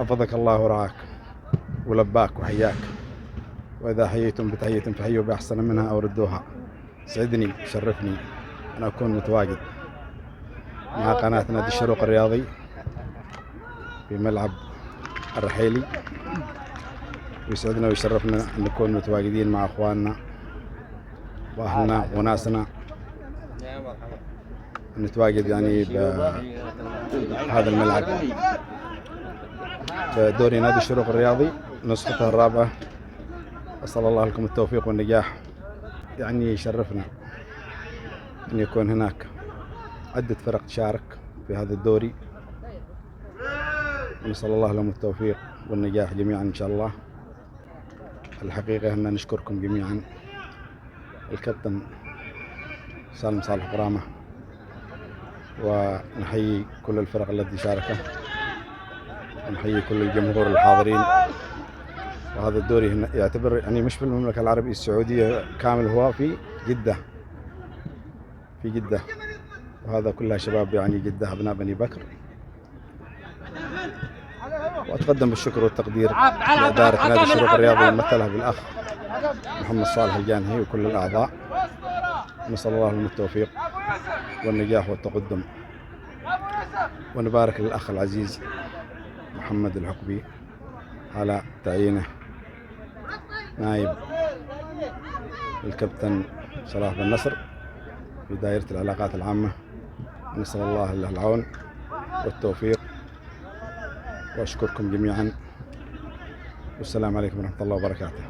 حفظك الله ورعاك ولباك وحياك، وإذا حييتم بتحية فحيوا بأحسن منها أو ردوها. سعدني شرفني أن أكون متواجد مع قناة نادي الشروق الرياضي في ملعب الرحيلي، ويسعدنا ويشرفنا أن نكون متواجدين مع أخواننا وأهلنا وناسنا، نتواجد يعني بهذا الملعب بدوري نادي الشروق الرياضي نسخته الرابعة. أسأل الله لكم التوفيق والنجاح. يعني يشرفنا أن يكون هناك عدة فرق تشارك في هذا الدوري، ونسأل الله لهم التوفيق والنجاح جميعا إن شاء الله. الحقيقة أن نشكركم جميعا، الكابتن سالم صالح برامة، ونحيي كل الفرق التي شاركت، ونحيي كل الجمهور الحاضرين. وهذا الدوري يعتبر يعني مش في المملكة العربية السعودية كامل، هو في جدة، في جدة، وهذا كلها شباب يعني جدة أبناء بني بكر. وأتقدم بالشكر والتقدير لإدارة نادي الشروق الرياضي الممثلة بالأخ محمد صالح الجانهي وكل الأعضاء. نسأل الله لهم التوفيق والنجاح والتقدم، ونبارك للأخ العزيز محمد الحقبي على تعيينه نائب الكابتن صلاح بن نصر في دائرة العلاقات العامة. نسأل الله له العون والتوفيق، وأشكركم جميعا، والسلام عليكم ورحمة الله وبركاته.